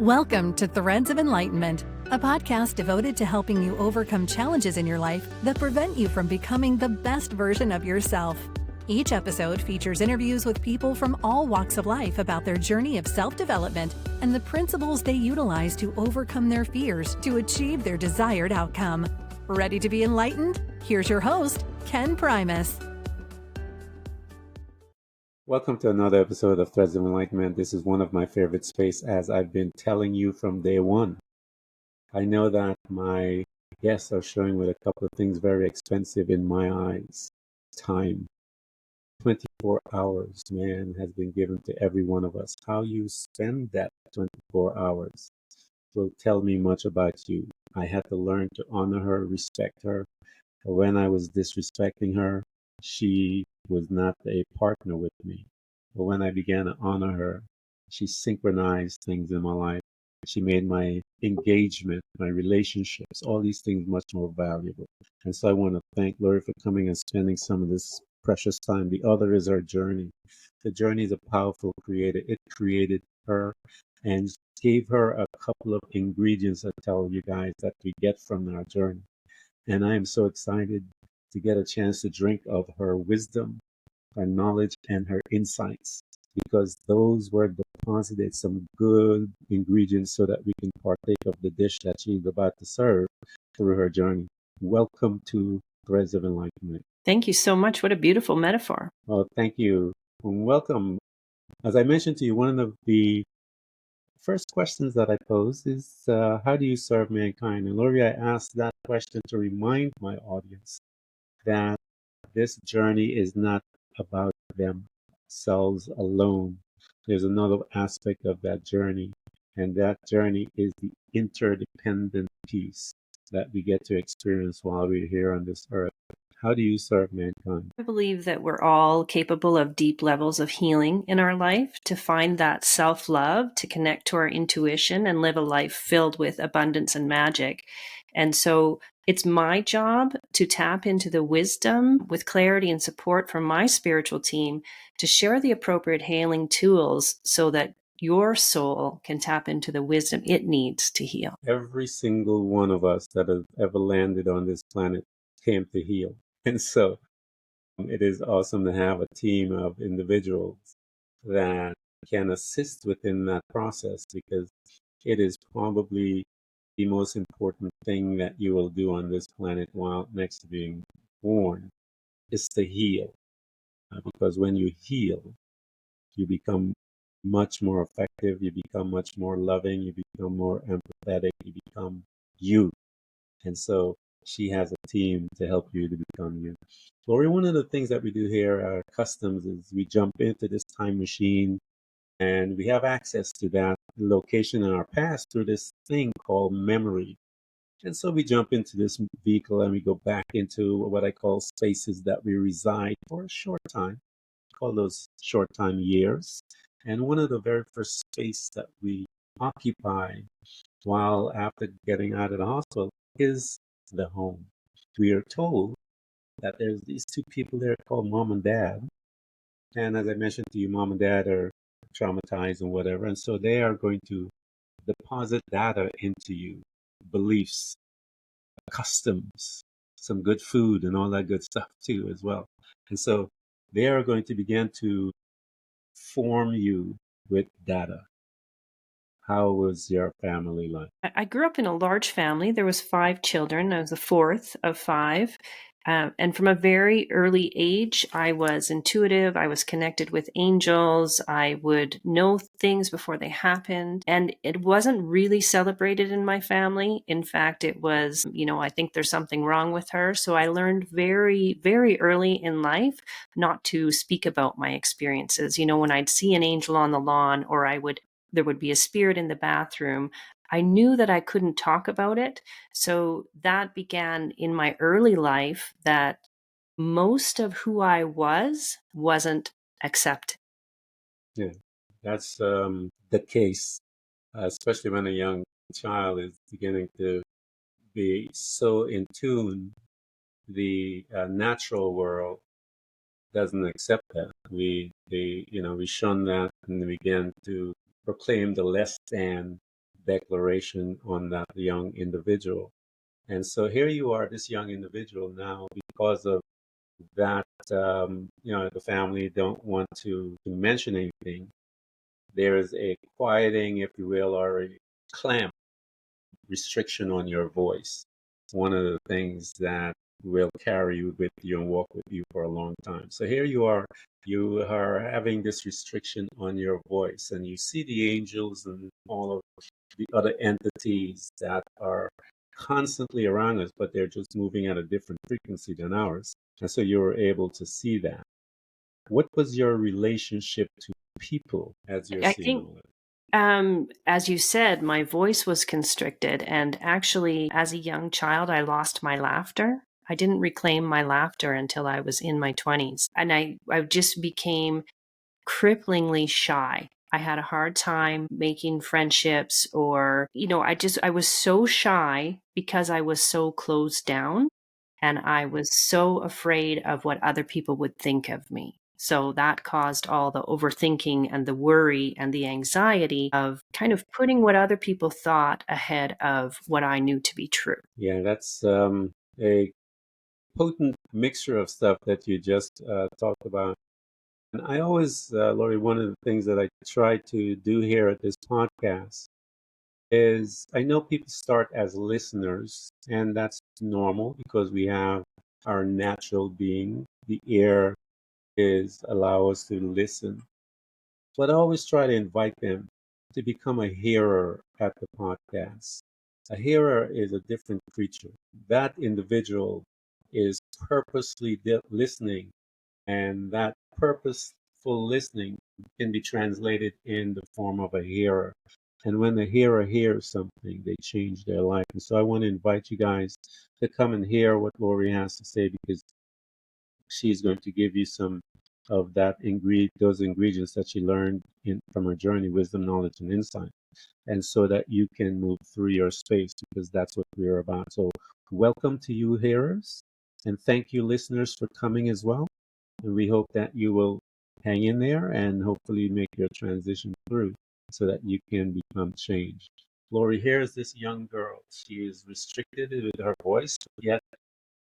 Welcome to Threads of Enlightenment, a podcast devoted to helping you overcome challenges in your life that prevent you from becoming the best version of yourself. Each episode features interviews with people from all walks of life about their journey of self-development and the principles they utilize to overcome their fears to achieve their desired outcome. Ready to be enlightened? Here's your host, Ken Primus. Welcome to another episode of Threads of Enlightenment. This is one of my favorite spaces, as I've been telling you from day one. I know that my guests are showing with a couple of things very expensive in my eyes. Time. 24 hours, man, has been given to every one of us. How you spend that 24 hours will tell me much about you. I had to learn to honor her, respect her. When I was disrespecting her, she was not a partner with me. But when I began to honor her, she synchronized things in my life. She made my engagement, my relationships, all these things much more valuable. And so I want to thank Lori for coming and spending some of this precious time. The other is our journey. The journey is a powerful creator. It created her and gave her a couple of ingredients I tell you guys that we get from our journey. And I am so excited to get a chance to drink of her wisdom, her knowledge, and her insights, because those were deposited some good ingredients so that we can partake of the dish that she's about to serve through her journey. Welcome to Threads of Enlightenment. Thank you so much. What a beautiful metaphor. Well, thank you. And welcome. As I mentioned to you, one of the first questions that I pose is, how do you serve mankind? And Lori, I asked that question to remind my audience that this journey is not about themselves alone. There's another aspect of that journey, and that journey is the interdependent piece that we get to experience while we're here on this earth. How do you serve mankind? I believe that we're all capable of deep levels of healing in our life, to find that self-love, to connect to our intuition and live a life filled with abundance and magic. And so it's my job to tap into the wisdom with clarity and support from my spiritual team to share the appropriate healing tools so that your soul can tap into the wisdom it needs to heal. Every single one of us that has ever landed on this planet came to heal. And so it is awesome to have a team of individuals that can assist within that process, because it is probably the most important thing that you will do on this planet while next to being born is to heal. Because when you heal, you become much more effective, you become much more loving, you become more empathetic, you become you. And so she has a team to help you to become you. Lori, one of the things that we do here at Customs is we jump into this time machine and we have access to that location in our past through this thing called memory. And so we jump into this vehicle and we go back into what I call spaces that we reside for a short time. I call those short time years. And one of the very first space that we occupy while after getting out of the hospital is the home. We are told that there's these two people there called mom and dad. And as I mentioned to you, mom and dad are traumatized and whatever. And so they are going to deposit data into you, beliefs, customs, some good food and all that good stuff too as well. And so they are going to begin to form you with data. How was your family life? I grew up in a large family. There was 5 children. I was the fourth of 5. And from a very early age, I was intuitive. I was connected with angels. I would know things before they happened. And it wasn't really celebrated in my family. In fact, it was, I think there's something wrong with her. So I learned very, very early in life not to speak about my experiences. When I'd see an angel on the lawn, or there would be a spirit in the bathroom, I knew that I couldn't talk about it. So that began in my early life, that most of who I wasn't accepted. Yeah, that's the case, especially when a young child is beginning to be so in tune. The natural world doesn't accept that. We shun that and we begin to proclaim the less than declaration on that young individual. And so here you are, this young individual now, because of that, the family don't want to mention anything. There is a quieting, if you will, or a clamp restriction on your voice. One of the things that will carry you with you and walk with you for a long time. So here you are having this restriction on your voice, and you see the angels and all of the other entities that are constantly around us, but they're just moving at a different frequency than ours. And so you were able to see that. What was your relationship to people as you're I seeing think all of it? As you said, my voice was constricted. And actually, as a young child, I lost my laughter. I didn't reclaim my laughter until I was in my 20s. And I just became cripplingly shy. I had a hard time making friendships, or, I was so shy because I was so closed down, and I was so afraid of what other people would think of me. So that caused all the overthinking and the worry and the anxiety of kind of putting what other people thought ahead of what I knew to be true. Yeah, that's a potent mixture of stuff that you just talked about. And I always, Lori, one of the things that I try to do here at this podcast is I know people start as listeners, and that's normal because we have our natural being. The ear is allow us to listen. But I always try to invite them to become a hearer at the podcast. A hearer is a different creature. That individual is purposely listening, and that purposeful listening can be translated in the form of a hearer. And when the hearer hears something, they change their life. And so I want to invite you guys to come and hear what Lori has to say, because she's going to give you some of those ingredients that she learned from her journey, wisdom, knowledge, and insight, and so that you can move through your space, because that's what we're about. So welcome to you hearers, and thank you listeners for coming as well. And we hope that you will hang in there and hopefully make your transition through so that you can become changed. Lori, here is this young girl. She is restricted with her voice, yet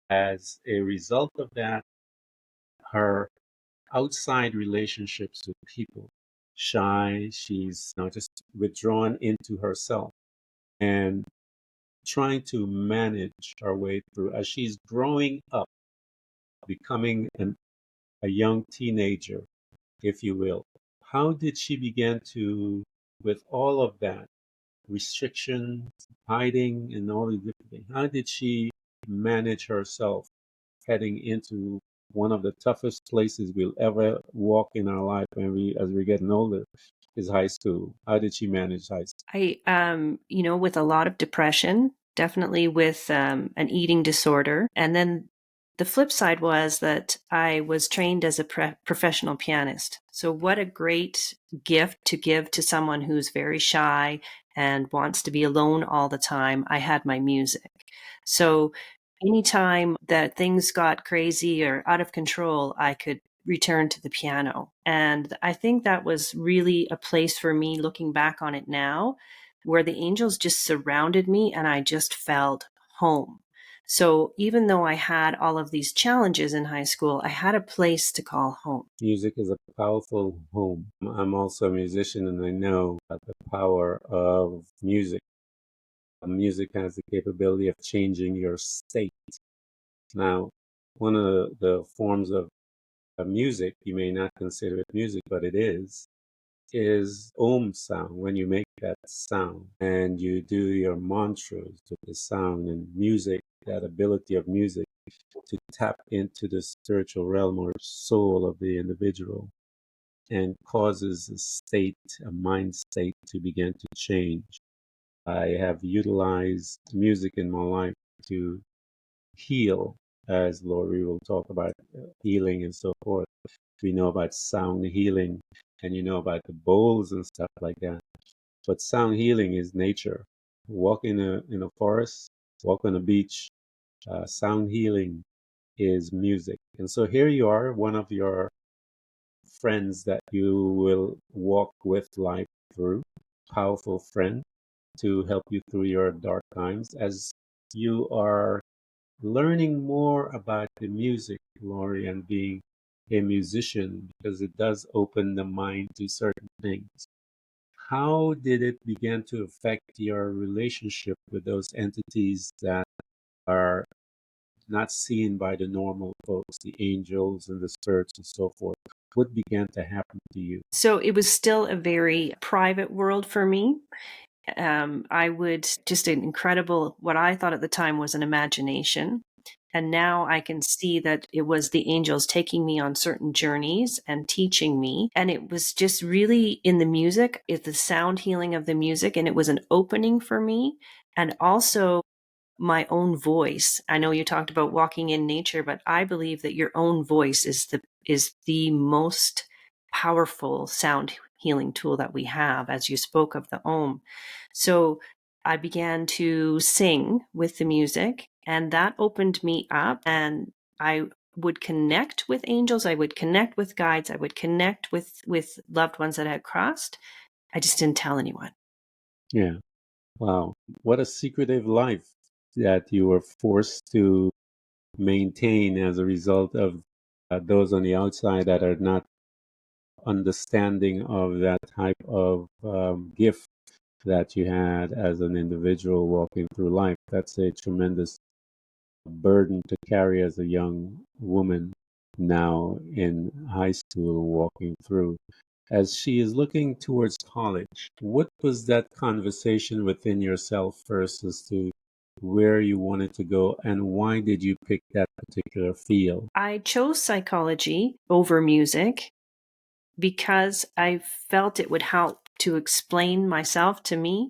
as a result of that, her outside relationships with people, shy, she's just withdrawn into herself and trying to manage her way through as she's growing up, becoming a young teenager, if you will. How did she begin to, with all of that restriction, hiding, and all these different things, how did she manage herself heading into one of the toughest places we'll ever walk in our life as we're getting older, is high school? How did she manage high school? With a lot of depression, definitely with an eating disorder. And then the flip side was that I was trained as a professional pianist. So, what a great gift to give to someone who's very shy and wants to be alone all the time. I had my music. So, anytime that things got crazy or out of control, I could return to the piano. And I think that was really a place for me, looking back on it now, where the angels just surrounded me and I just felt home. So even though I had all of these challenges in high school, I had a place to call home. Music is a powerful home. I'm also a musician, and I know that the power of music. Music has the capability of changing your state. Now, one of the forms of music, you may not consider it music, but it is Om sound. When you make that sound and you do your mantras with the sound, and music, that ability of music to tap into the spiritual realm or soul of the individual, and causes a mind state to begin to change. I have utilized music in my life to heal, as Laurie will talk about healing and so forth. We know about sound healing, and you know about the bowls and stuff like that. But sound healing is nature. Walk in a forest, walk on a beach. Sound healing is music. And so here you are, one of your friends that you will walk with life through. Powerful friend. to help you through your dark times as you are learning more about the music, Lori, and being a musician because it does open the mind to certain things. How did it begin to affect your relationship with those entities that are not seen by the normal folks, the angels and the spirits and so forth? What began to happen to you? So it was still a very private world for me. I would just an incredible, what I thought at the time was an imagination. And now I can see that it was the angels taking me on certain journeys and teaching me. And it was just really in the music, it's the sound healing of the music. And it was an opening for me. And also my own voice. I know you talked about walking in nature, but I believe that your own voice is the most powerful sound healing tool that we have, as you spoke of the Om. So I began to sing with the music, and that opened me up, and I would connect with angels, I would connect with guides, I would connect with loved ones that I had crossed. I just didn't tell anyone. Yeah. Wow. What a secretive life that you were forced to maintain as a result of those on the outside that are not understanding of that type of gift that you had as an individual walking through life. That's a tremendous burden to carry as a young woman now in high school walking through. As she is looking towards college, what was that conversation within yourself first as to where you wanted to go and why did you pick that particular field? I chose psychology over music because I felt it would help to explain myself to me.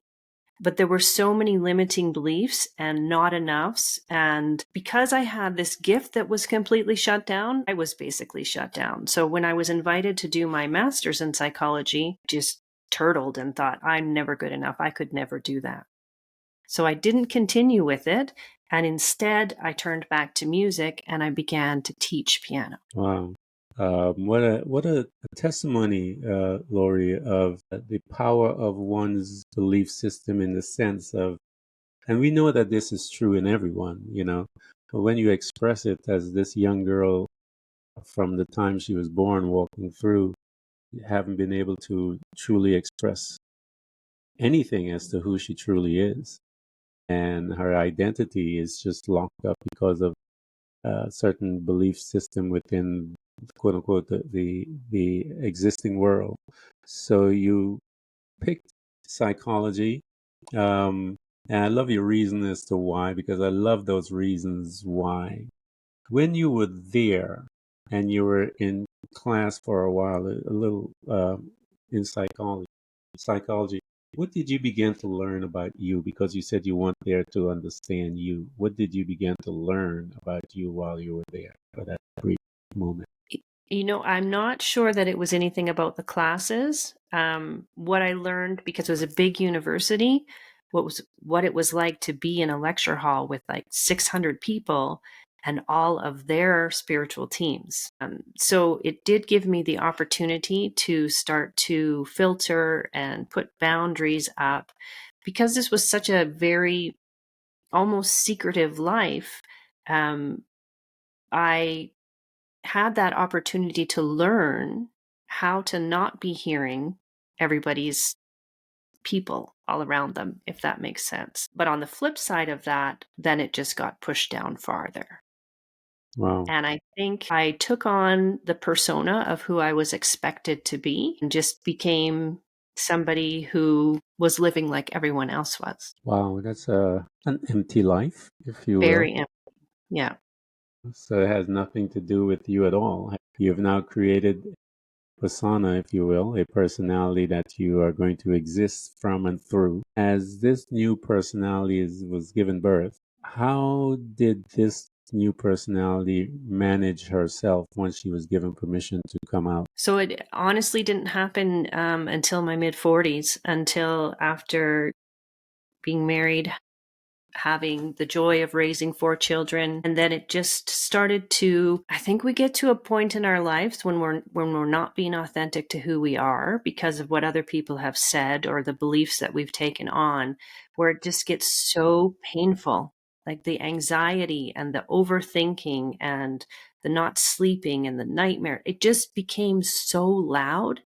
But there were so many limiting beliefs and not enoughs. And because I had this gift that was completely shut down, I was basically shut down. So when I was invited to do my master's in psychology, just turtled and thought, I'm never good enough. I could never do that. So I didn't continue with it. And instead, I turned back to music and I began to teach piano. Wow. What a testimony, Lori, of the power of one's belief system in the sense of, and we know that this is true in everyone, but when you express it as this young girl from the time she was born walking through, haven't been able to truly express anything as to who she truly is. And her identity is just locked up because of a certain belief system within quote unquote the existing world. So you picked psychology. And I love your reason as to why, because I love those reasons why. When you were there and you were in class for a while, a little in psychology, what did you begin to learn about you? Because you said you weren't there to understand you. What did you begin to learn about you while you were there for that brief moment? I'm not sure that it was anything about the classes. What I learned, because it was a big university, what it was like to be in a lecture hall with like 600 people and all of their spiritual teams. So it did give me the opportunity to start to filter and put boundaries up because this was such a very almost secretive life. I had that opportunity to learn how to not be hearing everybody's people all around them, if that makes sense. But on the flip side of that, then it just got pushed down farther. Wow. And I think I took on the persona of who I was expected to be and just became somebody who was living like everyone else was. Wow, that's an empty life, if you will. Very empty. Yeah. So it has nothing to do with you at all. You've now created persona, if you will, a personality that you are going to exist from and through. As this new personality was given birth, how did this new personality manage herself once she was given permission to come out? So it honestly didn't happen until my mid 40s, until after being married having the joy of raising 4 children. And then it just started to, I think we get to a point in our lives when we're not being authentic to who we are because of what other people have said or the beliefs that we've taken on, where it just gets so painful. Like the anxiety and the overthinking and the not sleeping and the nightmare, it just became so loud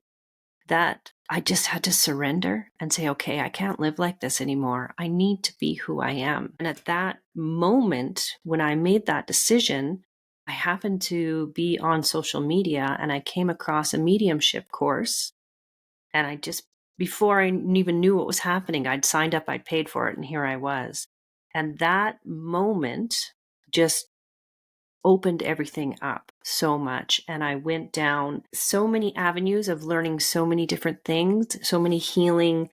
that I just had to surrender and say, okay, I can't live like this anymore. I need to be who I am. And at that moment, when I made that decision, I happened to be on social media and I came across a mediumship course. And I just, before I even knew what was happening, I'd signed up, I'd paid for it, and here I was. And that moment just opened everything up so much. And I went down so many avenues of learning so many different things, so many healing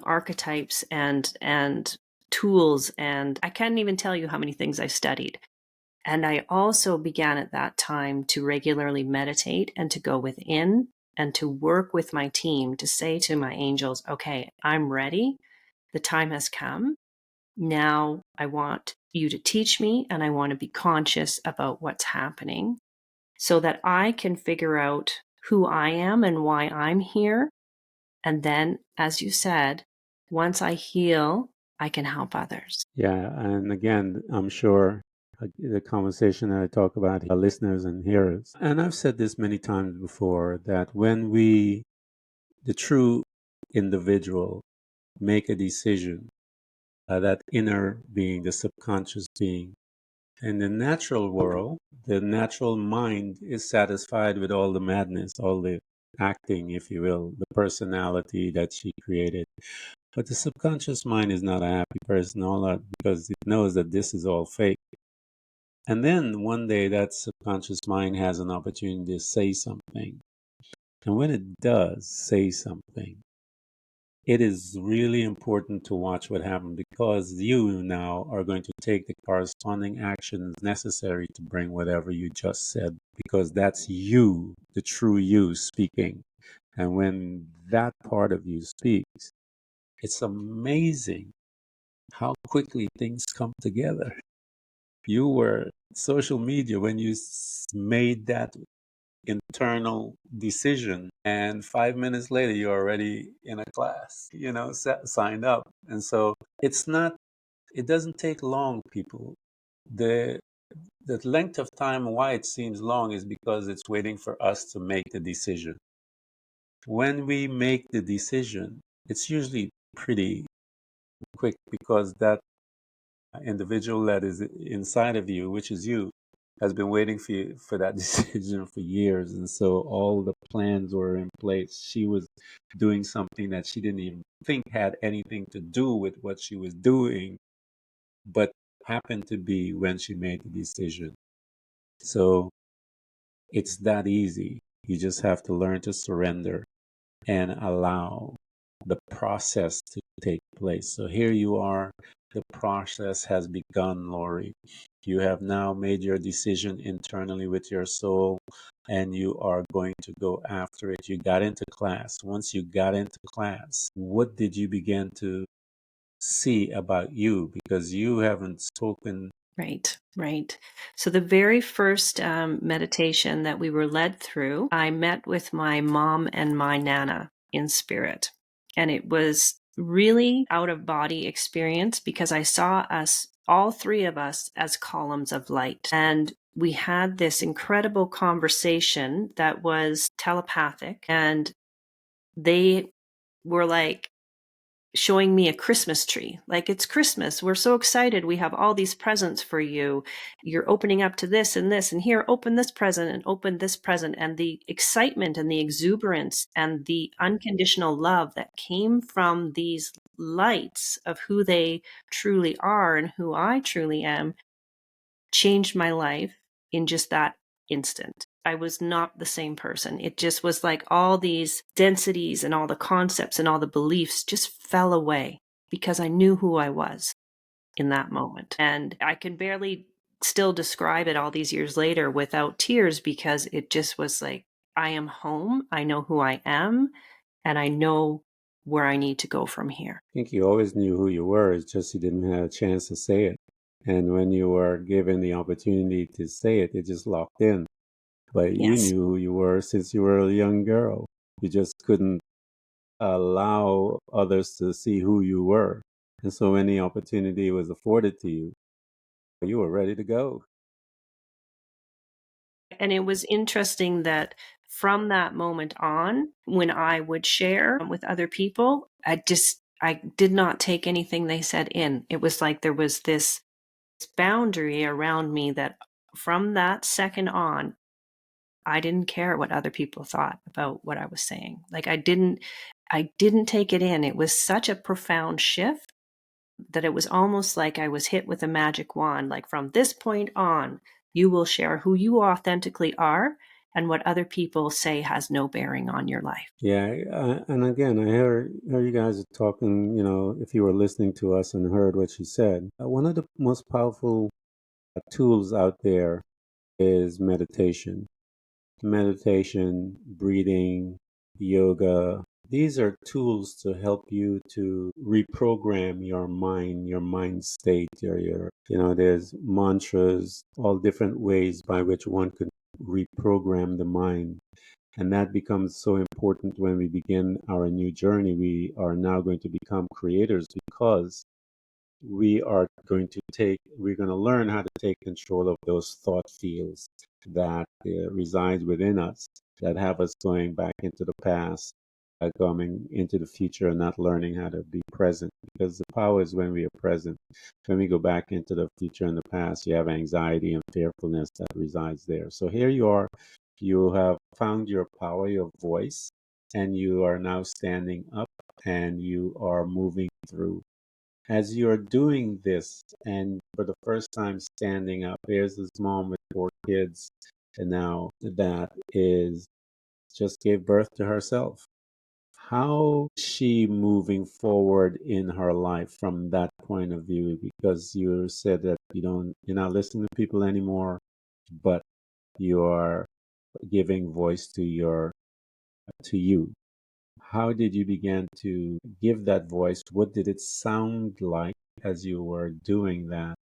archetypes and tools. And I can't even tell you how many things I studied. And I also began at that time to regularly meditate and to go within and to work with my team to say to my angels, okay, I'm ready. The time has come. Now I want you to teach me and I want to be conscious about what's happening so that I can figure out who I am and why I'm here. And then, as you said, once I heal, I can help others. Yeah, and again, I'm sure the conversation that I talk about our listeners and hearers. And I've said this many times before that when the true individual, make a decision, that inner being, the subconscious being, in the natural world, the natural mind is satisfied with all the madness, all the acting, if you will, the personality that she created. But the subconscious mind is not a happy person, all that, because it knows that this is all fake. And then one day that subconscious mind has an opportunity to say something. And when it does say something, it is really important to watch what happens because you now are going to take the corresponding actions necessary to bring whatever you just said, because that's you, the true you speaking. And when that part of you speaks, it's amazing how quickly things come together. You were social media when you made that internal decision, and 5 minutes later you're already in a class, signed up. And so it doesn't take long, people. The the length of time why it seems long is because it's waiting for us to make the decision. When we make the decision, it's usually pretty quick because that individual that is inside of you, which is you, has been waiting for you for that decision for years. And so all the plans were in place. She was doing something that she didn't even think had anything to do with what she was doing, but happened to be when she made the decision. So it's that easy. You just have to learn to surrender and allow the process to take place. So here you are, the process has begun, Lori. You have now made your decision internally with your soul, and you are going to go after it. You got into class. Once you got into class, what did you begin to see about you? Because you haven't spoken. Right, right. So the very first meditation that we were led through, I met with my mom and my nana in spirit. And it was really out of body experience because I saw us, all three of us, as columns of light. And we had this incredible conversation that was telepathic. And they were like, showing me a Christmas tree. Like, it's Christmas. We're so excited. We have all these presents for you. You're opening up to this and this, and here, open this present and open this present. And the excitement and the exuberance and the unconditional love that came from these lights of who they truly are and who I truly am changed my life in just that instant. I was not the same person. It just was like all these densities and all the concepts and all the beliefs just fell away because I knew who I was in that moment. And I can barely still describe it all these years later without tears because it just was like, I am home. I know who I am. And I know where I need to go from here. I think you always knew who you were, it's just you didn't have a chance to say it. And when you were given the opportunity to say it, it just locked in. But you Yes. knew who you were since you were a young girl. You just couldn't allow others to see who you were. And so when the opportunity was afforded to you, you were ready to go. And it was interesting that from that moment on, when I would share with other people, I did not take anything they said in. It was like there was this boundary around me that from that second on, I didn't care what other people thought about what I was saying. Like I didn't take it in. It was such a profound shift that it was almost like I was hit with a magic wand. Like from this point on, you will share who you authentically are, and what other people say has no bearing on your life. Yeah, and again, I hear you guys are talking, if you were listening to us and heard what she said, one of the most powerful tools out there is meditation. Meditation, breathing, yoga. These are tools to help you to reprogram your mind state, there's mantras, all different ways by which one could reprogram the mind. And that becomes so important when we begin our new journey. We are now going to become creators because we're going to learn how to take control of those thought fields that reside within us, that have us going back into the past, coming into the future and not learning how to be present. Because the power is when we are present. When we go back into the future and the past, you have anxiety and fearfulness that resides there. So here you are, you have found your power, your voice, and you are now standing up and you are moving through. As you're doing this, and for the first time standing up, there's this mom with 4 kids, and now that is just gave birth to herself. How is she moving forward in her life from that point of view? Because you said that you're not listening to people anymore, but you are giving voice to you. How did you begin to give that voice? What did it sound like as you were doing that?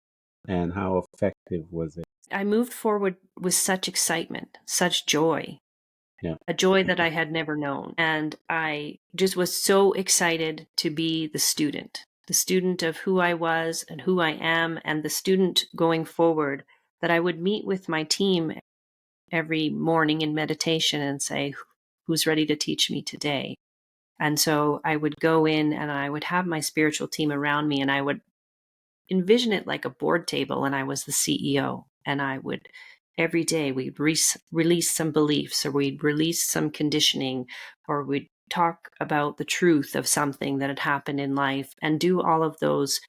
And how effective was it? I moved forward with such excitement, such joy, Yeah. a joy that I had never known. And I just was so excited to be the student of who I was and who I am, and the student going forward, that I would meet with my team every morning in meditation and say, who's ready to teach me today? And so I would go in and I would have my spiritual team around me, and I would envision it like a board table, and I was the CEO. And I would, every day, we'd release some beliefs, or we'd release some conditioning, or we'd talk about the truth of something that had happened in life, and do all of those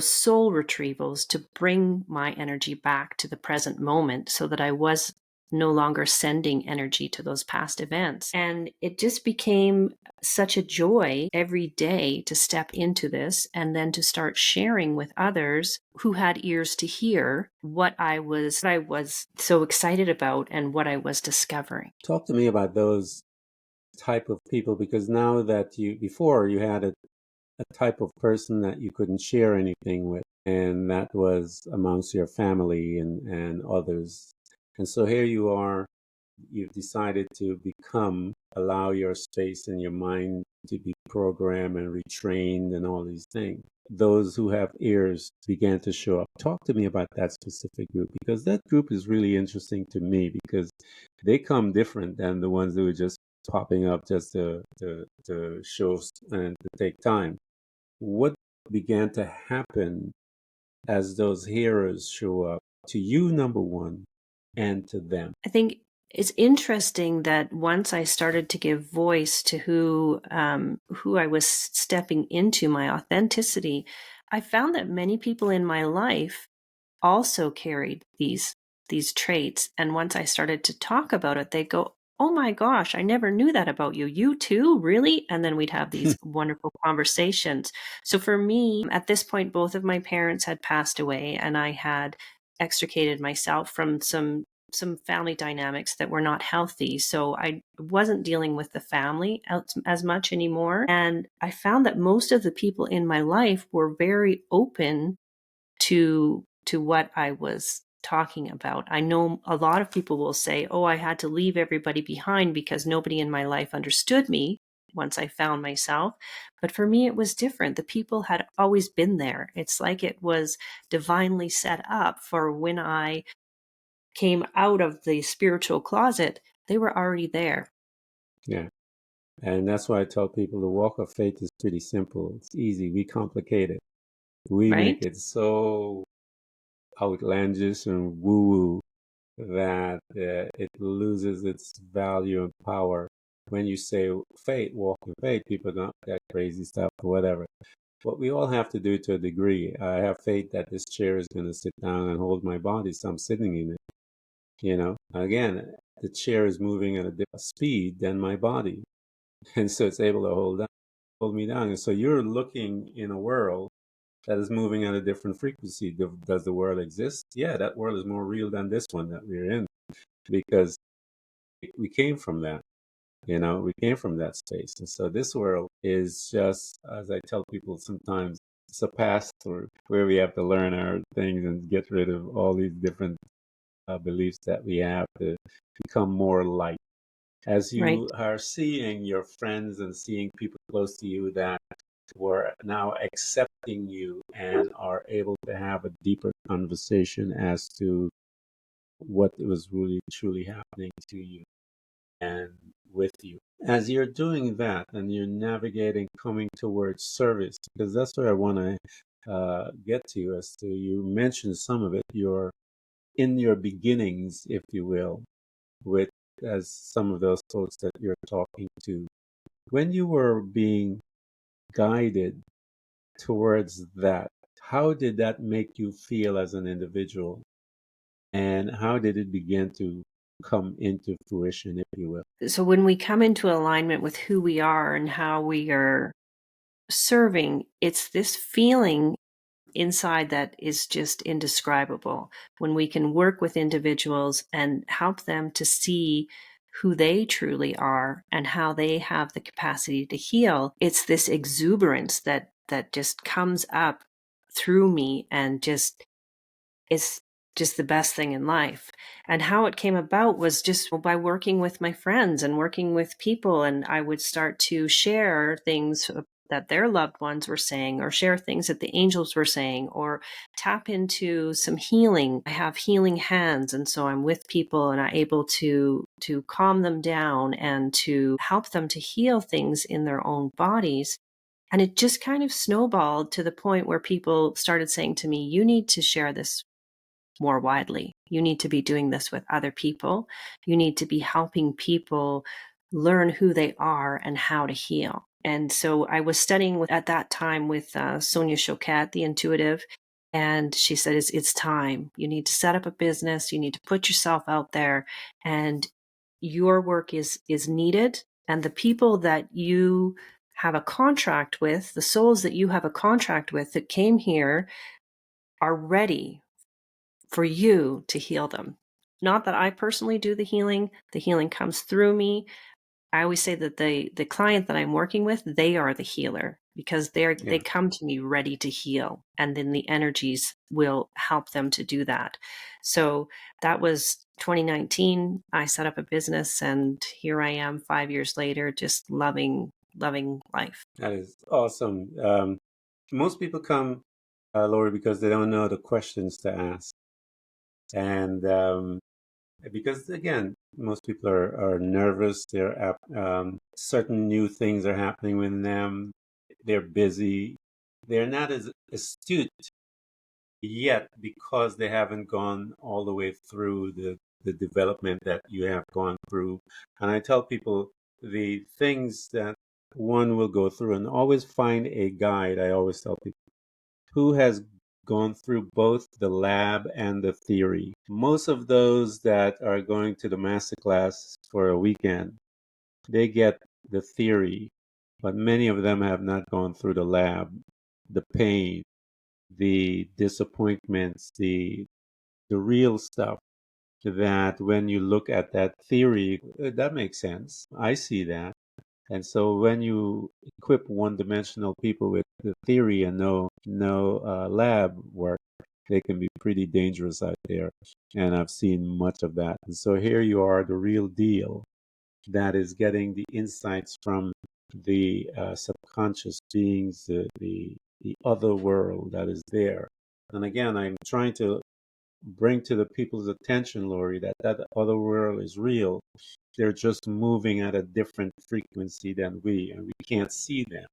soul retrievals to bring my energy back to the present moment, so that I was no longer sending energy to those past events. And it just became such a joy every day to step into this, and then to start sharing with others who had ears to hear what I was so excited about and what I was discovering. Talk to me about those type of people, because now that before you had a type of person that you couldn't share anything with, and that was amongst your family and others. And so here you are, you've decided to allow your space and your mind to be programmed and retrained and all these things. Those who have ears began to show up. Talk to me about that specific group, because that group is really interesting to me, because they come different than the ones who are just popping up just to show and to take time. What began to happen as those hearers show up to you, number one, and to them? I think it's interesting that once I started to give voice to who I was stepping into, my authenticity, I found that many people in my life also carried these traits. And once I started to talk about it, they'd go, "Oh my gosh, I never knew that about you. You too, really?" And then we'd have these wonderful conversations. So for me, at this point, both of my parents had passed away, and I had extricated myself from some some family dynamics that were not healthy. So I wasn't dealing with the family as much anymore. And I found that most of the people in my life were very open to what I was talking about. I know a lot of people will say, "Oh, I had to leave everybody behind because nobody in my life understood me once I found myself." But for me, it was different. The people had always been there. It's like it was divinely set up for when I came out of the spiritual closet, they were already there. Yeah. And that's why I tell people the walk of faith is pretty simple. It's easy. We complicate it. We make Right? it so outlandish and woo-woo that it loses its value and power. When you say faith, walk in faith, people don't that crazy stuff or whatever. But we all have to do it to a degree. I have faith that this chair is going to sit down and hold my body, so I'm sitting in it. Again, the chair is moving at a different speed than my body, and so it's able to hold me down. And so you're looking in a world that is moving at a different frequency. Does the world exist? Yeah, that world is more real than this one that we're in because we came from that. We came from that space. And so this world is just, as I tell people sometimes, it's a pass through where we have to learn our things and get rid of all these different beliefs that we have to become more light. As Right. you are seeing your friends and seeing people close to you that were now accepting you and are able to have a deeper conversation as to what was really truly happening to you and with you. As you're doing that and you're navigating coming towards service, because that's where I want to get to, as to you mentioned some of it, you're in your beginnings, if you will, with as some of those folks that you're talking to. When you were being guided towards that, how did that make you feel as an individual? And how did it begin to come into fruition, if you will? So when we come into alignment with who we are and how we are serving, it's this feeling inside that is just indescribable. When we can work with individuals and help them to see who they truly are and how they have the capacity to heal, it's this exuberance that just comes up through me and just is just the best thing in life. And how it came about was just by working with my friends and working with people. And I would start to share things that their loved ones were saying, or share things that the angels were saying, or tap into some healing. I have healing hands. And so I'm with people and I'm able to calm them down and to help them to heal things in their own bodies. And it just kind of snowballed to the point where people started saying to me, "You need to share this more widely. You need to be doing this with other people. You need to be helping people learn who they are and how to heal." And so I was studying at that time with Sonia Choquette, the intuitive, and she said, it's time. You need to set up a business. You need to put yourself out there, and your work is needed. And the people that you have a contract with, the souls that you have a contract with that came here, are ready for you to heal them. Not that I personally do the healing comes through me. I always say that the client that I'm working with, they are the healer because they Yeah, come to me ready to heal, and then the energies will help them to do that. So that was 2019. I set up a business, and here I am 5 years later, just loving life. that is awesome. Most people come, Lori, because they don't know the questions to ask. And because, again, most people are nervous. Certain new things are happening with them. They're busy. They're not as astute yet because they haven't gone all the way through the development that you have gone through. And I tell people the things that one will go through and always find a guide. I always tell people who has gone through both the lab and the theory. Most of those that are going to the master class for a weekend, they get the theory, but many of them have not gone through the lab, the pain, the disappointments, the real stuff that when you look at that theory, that makes sense. I see that. And so when you equip one-dimensional people with the theory and no lab work, they can be pretty dangerous out there. And I've seen much of that. And so here you are, the real deal, that is getting the insights from the subconscious beings, the other world that is there. And again, I'm trying to bring to the people's attention, Lori, that that other world is real. They're just moving at a different frequency than we, and we can't see them.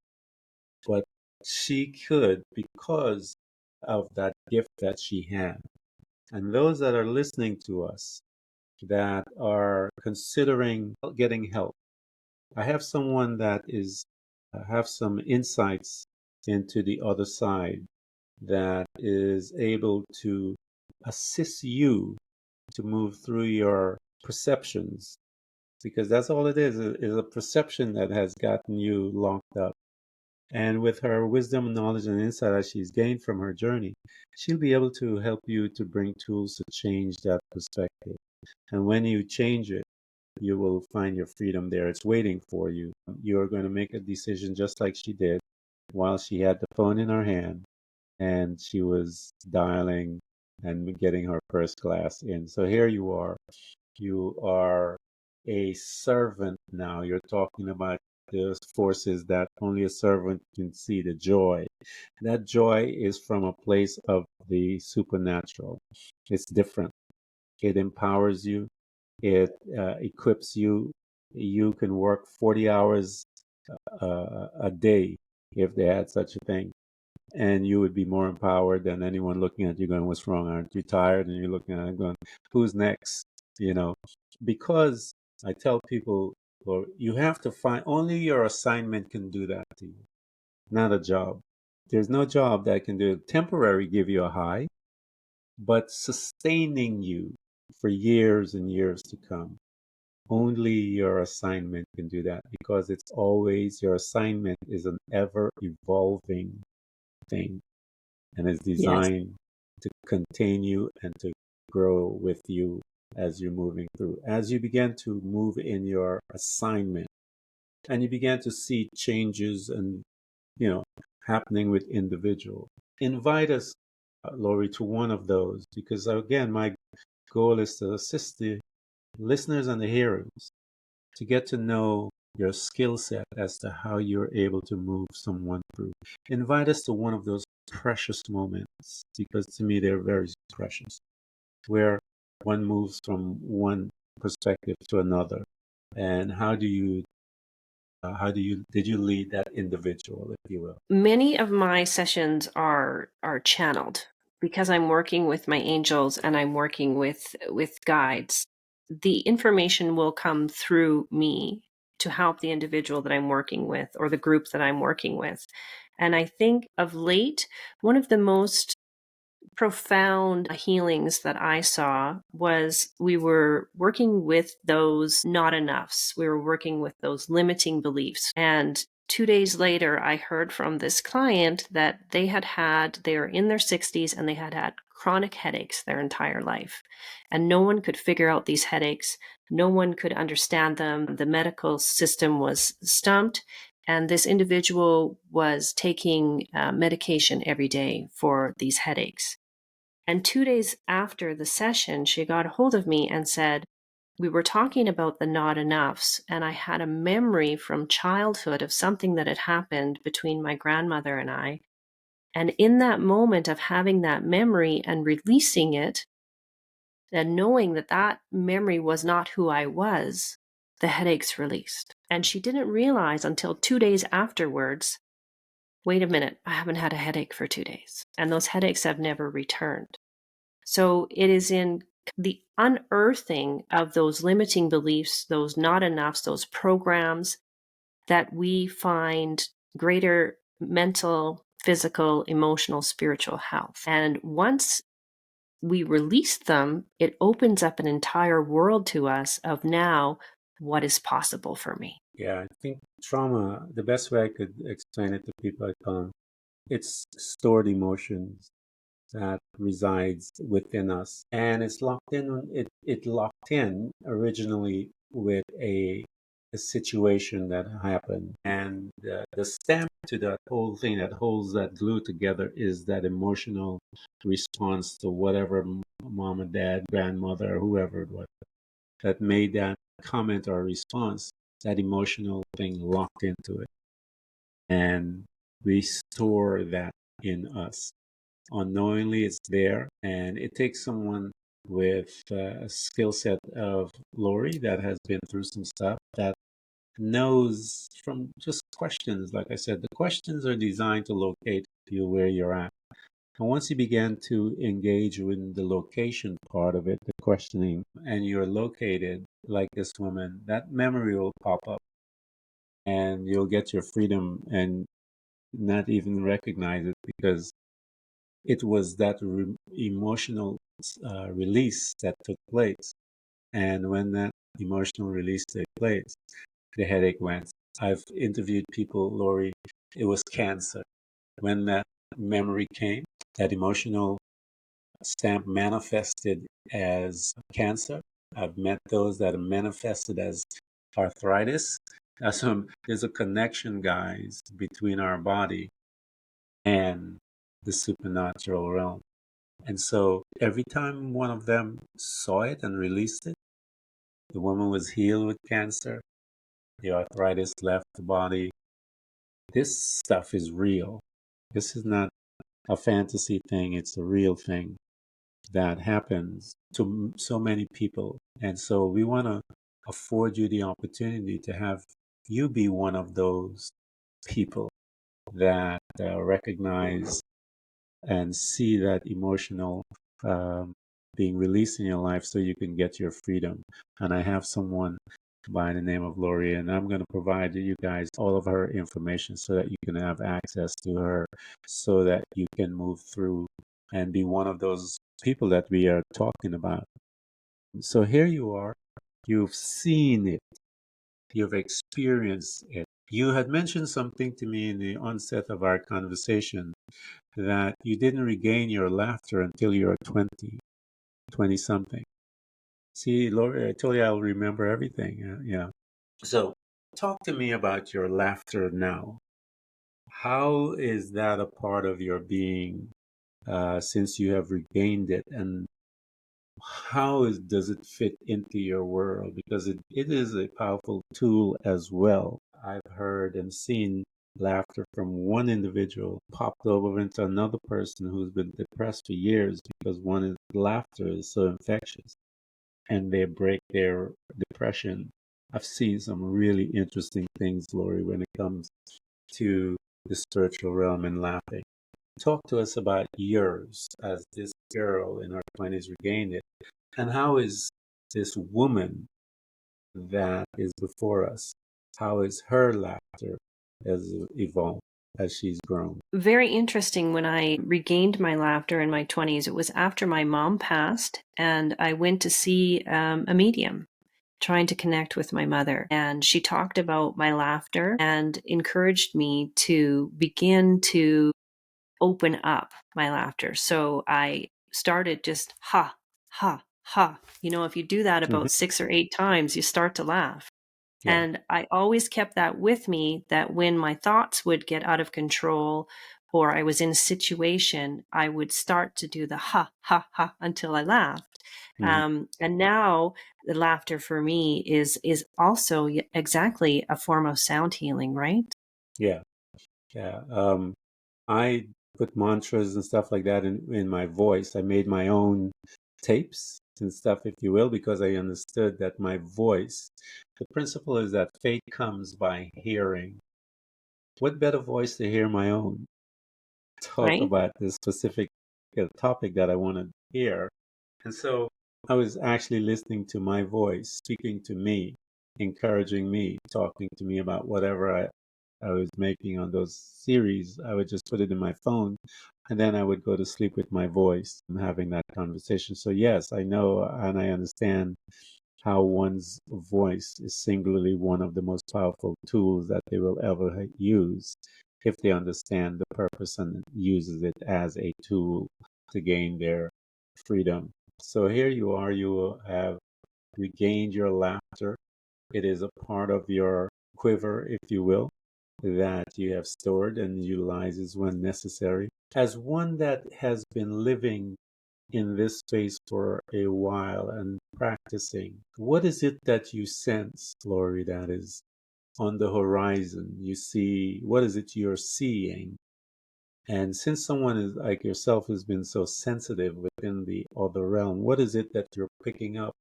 But she could because of that gift that she had. And those that are listening to us that are considering getting help, I have someone that is have some insights into the other side that is able to assist you to move through your perceptions, because that's all it is a perception that has gotten you locked up. And with her wisdom, knowledge, and insight that she's gained from her journey, she'll be able to help you to bring tools to change that perspective. And when you change it, you will find your freedom there. It's waiting for you. You're going to make a decision just like she did while she had the phone in her hand and she was dialing and getting her first class in. So here you are. You are a servant now. You're talking about those forces that only a servant can see, the joy. That joy is from a place of the supernatural. It's different. It empowers you. It equips you. You can work 40 hours a day if they had such a thing. And you would be more empowered than anyone looking at you going, what's wrong? Aren't you tired? And you're looking at it going, who's next? You know, because I tell people, well, you have to find, only your assignment can do that to you, not a job. There's no job that can do it. Temporary, give you a high, but sustaining you for years and years to come. Only your assignment can do that, because it's always, your assignment is an ever evolving thing and is Yes. designed to contain you and to grow with you as you're moving through. As you begin to move in your assignment and you begin to see changes and, you know, happening with individuals, invite us, Lori, to one of those, because again, my goal is to assist the listeners and the hearers to get to know your skill set as to how you're able to move someone through. Invite us to one of those precious moments, because to me they're very precious, where one moves from one perspective to another. And did you lead that individual, if you will? Many of my sessions are channeled because I'm working with my angels and I'm working with guides. The information will come through me to help the individual that I'm working with or the group that I'm working with. And I think of late, one of the most profound healings that I saw was we were working with those not enoughs. We were working with those limiting beliefs. And 2 days later, I heard from this client that they were in their 60s and they had had chronic headaches their entire life. And no one could figure out these headaches. No one could understand them. The medical system was stumped. And this individual was taking medication every day for these headaches. And 2 days after the session, she got a hold of me and said, we were talking about the not enoughs, and I had a memory from childhood of something that had happened between my grandmother and I. And in that moment of having that memory and releasing it, and knowing that that memory was not who I was, the headaches released. And she didn't realize until 2 days afterwards, wait a minute, I haven't had a headache for 2 days. And those headaches have never returned. So it is in the unearthing of those limiting beliefs, those not enoughs, those programs, that we find greater mental, physical, emotional, spiritual health. And once we release them, it opens up an entire world to us of now what is possible for me. Yeah, I think trauma, the best way I could explain it to people, I tell them, it's stored emotions that resides within us. And it's locked in, it locked in originally with a situation that happened. And the stamp to that whole thing that holds that glue together is that emotional response to whatever mom and dad, grandmother, whoever it was that made that comment or response, that emotional thing locked into it. And we store that in us. Unknowingly, it's there. And it takes someone with a skill set of Lori that has been through some stuff that knows from just questions. Like I said, the questions are designed to locate you where you're at. And once you begin to engage with the location part of it, the questioning, and you're located like this woman, that memory will pop up and you'll get your freedom and not even recognize it because it was that emotional release that took place. And when that emotional release took place, the headache went. I've interviewed people, Lori, it was cancer. When that memory came, that emotional stamp manifested as cancer. I've met those that are manifested as arthritis. There's a connection, guys, between our body and the supernatural realm. And so every time one of them saw it and released it, the woman was healed with cancer. The arthritis left the body. This stuff is real. This is not a fantasy thing, it's a real thing that happens to so many people. And so we want to afford you the opportunity to have you be one of those people that recognize and see that emotional um, being released in your life so you can get your freedom. And I have someone by the name of Lori, and I'm going to provide you guys all of her information so that you can have access to her so that you can move through and be one of those people that we are talking about. So here you are, you've seen it, you've experienced it. You had mentioned something to me in the onset of our conversation that you didn't regain your laughter until you were 20 something. See, Lori, I told you I'll remember everything. Yeah. So talk to me about your laughter now. How is that a part of your being since you have regained it? And does it fit into your world? Because it is a powerful tool as well. I've heard and seen laughter from one individual popped over into another person who's been depressed for years because laughter is so infectious and they break their depression. I've seen some really interesting things, Lori, when it comes to the spiritual realm and laughing. Talk to us about yours as this girl in her 20s regained it. And how is this woman that is before us, how is her laughter has evolved as she's grown? Very interesting. When I regained my laughter in my 20s, it was after my mom passed, and I went to see a medium trying to connect with my mother. And she talked about my laughter and encouraged me to begin to open up my laughter. So I started just ha, ha, ha. You know, if you do that Hmm. about 6 or 8 times, you start to laugh. Yeah. And I always kept that with me, that when my thoughts would get out of control or I was in a situation, I would start to do the ha, ha, ha until I laughed. Hmm. And now the laughter for me is also exactly a form of sound healing, right? Yeah. Yeah. I put mantras and stuff like that in my voice. I made my own tapes and stuff, if you will, because I understood that my voice, the principle is that faith comes by hearing. What better voice to hear my own? Talk Right? about this specific topic that I want to hear. And so I was actually listening to my voice, speaking to me, encouraging me, talking to me about whatever I was making on those series. I would just put it in my phone and then I would go to sleep with my voice and having that conversation. So, yes, I know and I understand how one's voice is singularly one of the most powerful tools that they will ever use if they understand the purpose and uses it as a tool to gain their freedom. So here you have regained your laughter. It is a part of your quiver, if you will, that you have stored and utilizes when necessary. As one that has been living in this space for a while and practicing, what is it that you sense, Lori, that is on the horizon? You see, what is it you're seeing? And since someone is like yourself has been so sensitive within the other realm, what is it that you're picking up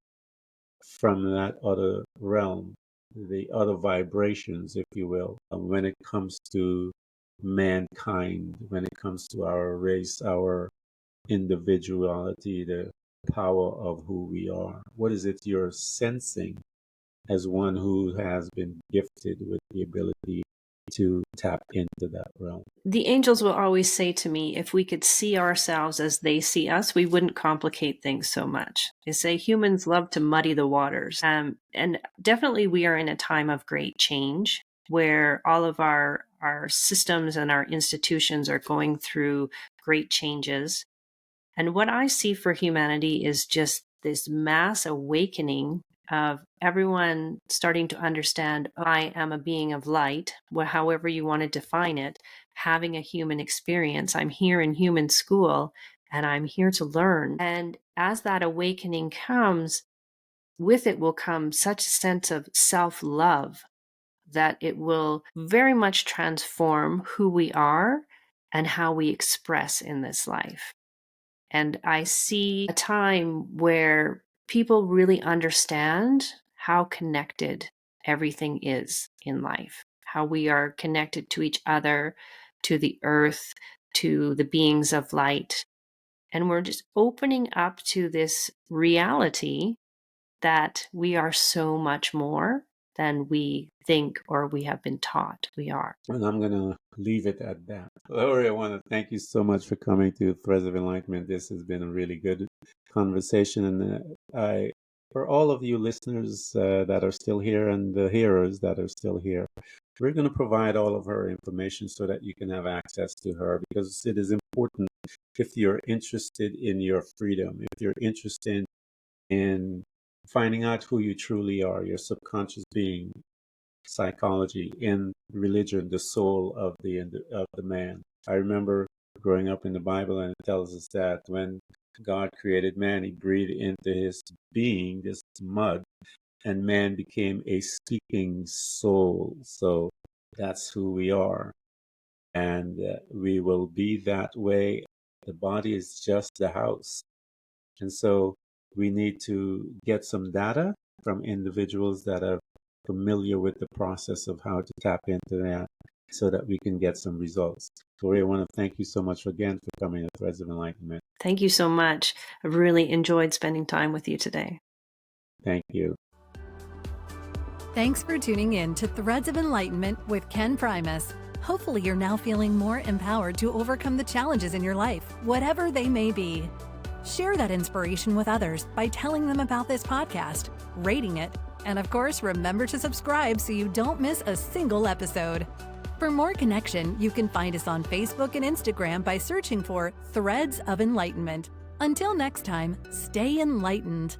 from that other realm, the other vibrations, if you will, when it comes to mankind, when it comes to our race, our individuality, the power of who we are? What is it you're sensing as one who has been gifted with the ability to tap into that realm? The angels will always say to me, if we could see ourselves as they see us, we wouldn't complicate things so much. They say humans love to muddy the waters. And definitely we are in a time of great change where all of our systems and our institutions are going through great changes. And what I see for humanity is just this mass awakening of everyone starting to understand I am a being of light, however you want to define it, having a human experience. I'm here in human school and I'm here to learn. And as that awakening comes, with it will come such a sense of self-love that it will very much transform who we are and how we express in this life. And I see a time where people really understand how connected everything is in life, how we are connected to each other, to the earth, to the beings of light. And we're just opening up to this reality that we are so much more than we think or we have been taught we are. And I'm going to leave it at that. Lori, I want to thank you so much for coming to Threads of Enlightenment. This has been a really good conversation. And for all of you listeners that are still here and the hearers that are still here, we're going to provide all of her information so that you can have access to her, because it is important if you're interested in your freedom, if you're interested in finding out who you truly are, your subconscious being, psychology, in religion, the soul of the man. I remember growing up in the Bible, and it tells us that when God created man, he breathed into his being this mud, and man became a speaking soul. So that's who we are, and we will be that way. The body is just the house, and so we need to get some data from individuals that are familiar with the process of how to tap into that so that we can get some results. Tori, I want to thank you so much again for coming to Threads of Enlightenment. Thank you so much. I really enjoyed spending time with you today. Thank you. Thanks for tuning in to Threads of Enlightenment with Ken Primus. Hopefully you're now feeling more empowered to overcome the challenges in your life, whatever they may be. Share that inspiration with others by telling them about this podcast, rating it, and of course, remember to subscribe so you don't miss a single episode. For more connection, you can find us on Facebook and Instagram by searching for Threads of Enlightenment. Until next time, stay enlightened.